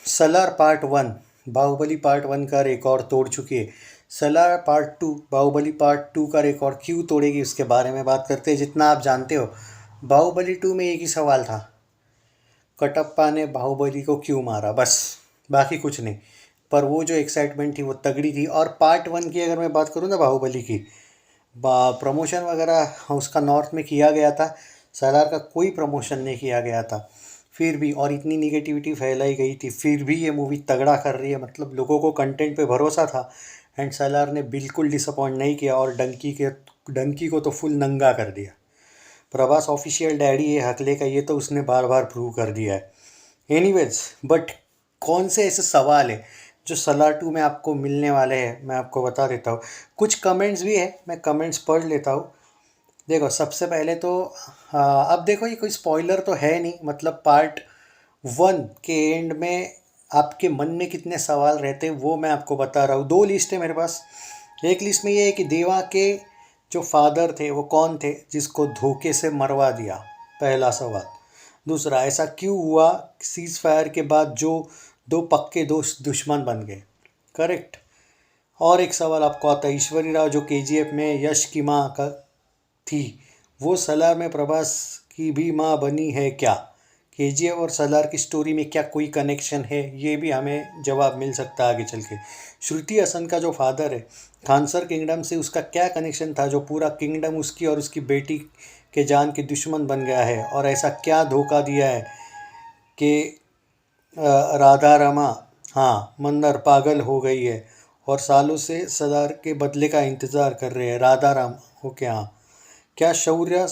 Salaar part one Baahubali part one का record तोड़ चुकी है। Salaar part two Baahubali part two का रिकॉर्ड क्यों तोड़ेगी उसके बारे में बात करते हैं। जितना आप जानते हो, बाहुबली टू में एक ही सवाल था, कटप्पा ने बाहुबली को क्यों मारा, बस, बाकी कुछ नहीं। पर वो जो एक्साइटमेंट थी वो तगड़ी थी। और पार्ट वन की अगर मैं बात करूँ ना, बाहुबली की प्रमोशन वगैरह उसका नॉर्थ में किया गया था, सलार का कोई प्रमोशन नहीं किया गया था। फिर भी, और इतनी निगेटिविटी फैलाई गई थी, फिर भी ये मूवी तगड़ा कर रही है। मतलब लोगों को कंटेंट पे भरोसा था एंड सलार ने बिल्कुल डिसअपॉइंट नहीं किया और डंकी को तो फुल नंगा कर दिया। प्रभास ऑफिशियल डैडी है हकले का, ये तो उसने बार बार प्रूव कर दिया है। एनीवेज, बट कौन से ऐसे सवाल है जो सलार टू में आपको मिलने वाले हैं, मैं आपको बता देता हूँ। कुछ कमेंट्स भी है, मैं कमेंट्स पढ़ लेता हूँ। देखो, सबसे पहले तो अब देखो, ये कोई स्पॉइलर तो है नहीं। मतलब पार्ट वन के एंड में आपके मन में कितने सवाल रहते हैं वो मैं आपको बता रहा हूँ। दो लिस्ट है मेरे पास। एक लिस्ट में ये है कि देवा के जो फादर थे वो कौन थे जिसको धोखे से मरवा दिया, पहला सवाल। दूसरा, ऐसा क्यों हुआ सीज फायर के बाद जो दो पक्के दोस्त दुश्मन बन गए, करेक्ट। और एक सवाल आपको आता है, ईश्वरी राव जो केजीएफ में यश की माँ का थी, वो सलार में प्रभास की भी माँ बनी है क्या? केजीएफ और सलार की स्टोरी में क्या कोई कनेक्शन है? ये भी हमें जवाब मिल सकता है आगे चल के। श्रुति हसन का जो फादर है, खानसर किंगडम से उसका क्या कनेक्शन था जो पूरा किंगडम उसकी और उसकी बेटी के जान के दुश्मन बन गया है? और ऐसा क्या धोखा दिया है कि राधा रमा, हाँ, मंदर पागल हो गई है और सालों से सलार के बदले का इंतज़ार कर रहे हैं। राधा राम, ओके, हाँ। क्या शौर्य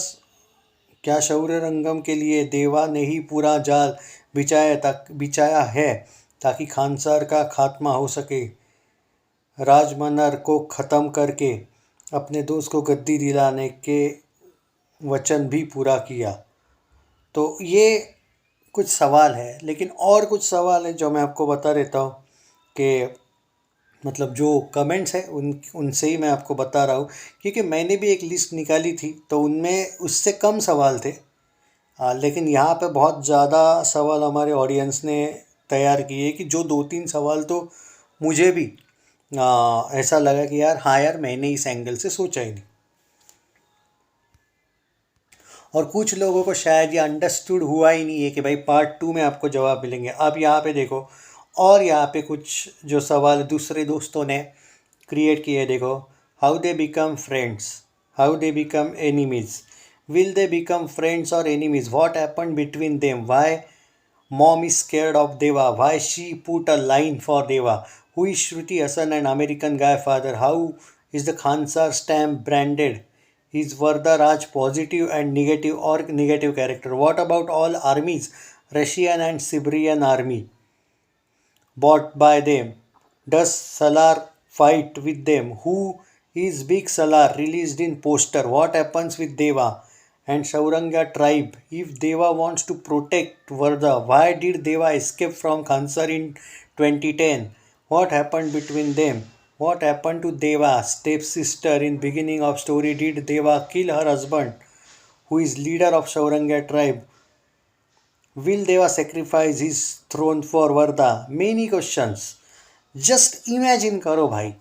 क्या शौर्य रंगम के लिए देवा ने ही पूरा जाल बिछाया है ताकि खानसार का खात्मा हो सके? राजमनर को ख़त्म करके अपने दोस्त को गद्दी दिलाने के वचन भी पूरा किया। तो ये कुछ सवाल है, लेकिन और कुछ सवाल है जो मैं आपको बता देता हूँ कि मतलब जो कमेंट्स है उनसे ही मैं आपको बता रहा हूँ, क्योंकि मैंने भी एक लिस्ट निकाली थी तो उनमें उससे कम सवाल थे। लेकिन यहाँ पे बहुत ज़्यादा सवाल हमारे ऑडियंस ने तैयार किए कि जो दो तीन सवाल तो मुझे भी ऐसा लगा कि यार, हाँ यार, मैंने इस एंगल से सोचा ही नहीं। और कुछ लोगों को शायद ये अंडरस्टूड हुआ ही नहीं है कि भाई पार्ट टू में आपको जवाब मिलेंगे। अब यहाँ पे देखो, और यहाँ पे कुछ जो सवाल दूसरे दोस्तों ने क्रिएट किए, देखो। How they become friends, how they become enemies, will they become friends और enemies, what happened between them, why mom is scared of Deva, why she put a line for Deva, who is Shruti Hassan and American guy father, how is the Khansar stamp branded, is Varda Raj positive and negative or negative character, what about all armies, Russian and Siberian army bought by them, does Salar fight with them, who is Big Salar released in poster, what happens with Deva and Shauranga tribe, if Deva wants to protect Varda, why did Deva escape from Khansar in 2010, what happened between them, what happened to Deva's stepsister in beginning of story, did Deva kill her husband who is leader of Shauranga tribe, will Deva sacrifice his throne for Varda? Many questions. Just imagine करो भाई।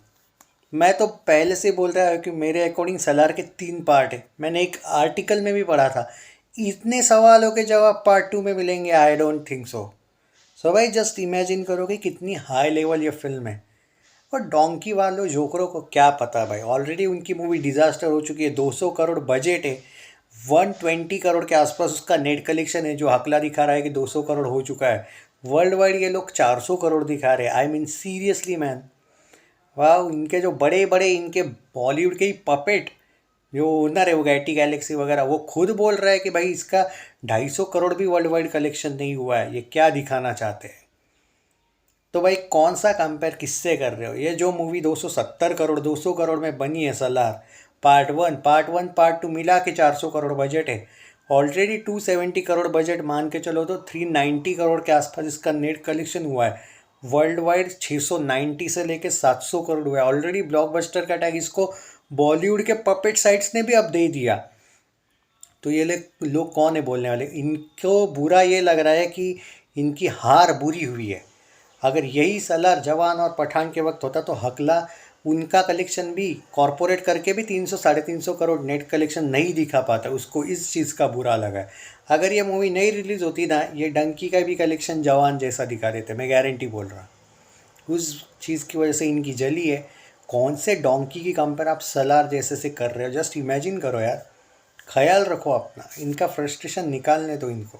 मैं तो पहले से बोल रहा हूँ कि मेरे अकॉर्डिंग सलार के 3 पार्ट है। मैंने एक आर्टिकल में भी पढ़ा था, इतने सवालों के जवाब पार्ट 2 में मिलेंगे, आई डोंट थिंक सो। सो भाई, जस्ट इमेजिन करो कि कितनी हाई लेवल ये फिल्म है। और डोंकी वालों जोकरों को क्या पता भाई, ऑलरेडी उनकी मूवी डिज़ास्टर हो चुकी है। 200 करोड़ बजट है, 120 करोड़ के आसपास उसका नेट कलेक्शन है, जो हकला दिखा रहा है कि 200 करोड़ हो चुका है। वर्ल्ड वाइड ये लोग 400 करोड़ दिखा रहे हैं। आई मीन सीरियसली मैन, वाह। इनके जो बड़े बड़े इनके बॉलीवुड के ही पपेट जो ओनर है, वो गैटी गैलेक्सी वगैरह, वो खुद बोल रहा है कि भाई इसका 250 करोड़ भी वर्ल्ड वाइड कलेक्शन नहीं हुआ है। ये क्या दिखाना चाहते हैं? तो भाई, कौन सा कंपेयर किससे कर रहे हो? ये जो मूवी 270 करोड़ 200 करोड़ में बनी है Salaar, part one part two मिला के 400 करोड़ बजट है। ऑलरेडी 270 करोड़ बजट मान के चलो तो 390 करोड़ के आसपास इसका नेट कलेक्शन हुआ है। वर्ल्ड वाइड 690 से लेके 700 करोड़ हुआ है। ऑलरेडी ब्लॉकबस्टर का टैग इसको बॉलीवुड के पपेट साइट्स ने भी अब दे दिया। तो ये लोग कौन है बोलने वाले? इनको बुरा ये लग रहा है कि इनकी हार बुरी हुई है। अगर यही सलार जवान और पठान के वक्त होता तो हकला उनका कलेक्शन भी कॉरपोरेट करके भी 300 350 करोड़ नेट कलेक्शन नहीं दिखा पाता, उसको इस चीज़ का बुरा लगा है। अगर ये मूवी नहीं रिलीज़ होती ना, ये डंकी का भी कलेक्शन जवान जैसा दिखा देते, मैं गारंटी बोल रहा हूँ। उस चीज़ की वजह से इनकी जली है। कौन से डोंकी की कंपेयर आप सलार जैसे से कर रहे हो? जस्ट इमेजिन करो यार, ख्याल रखो अपना, इनका फ्रस्ट्रेशन निकालने दो इनको।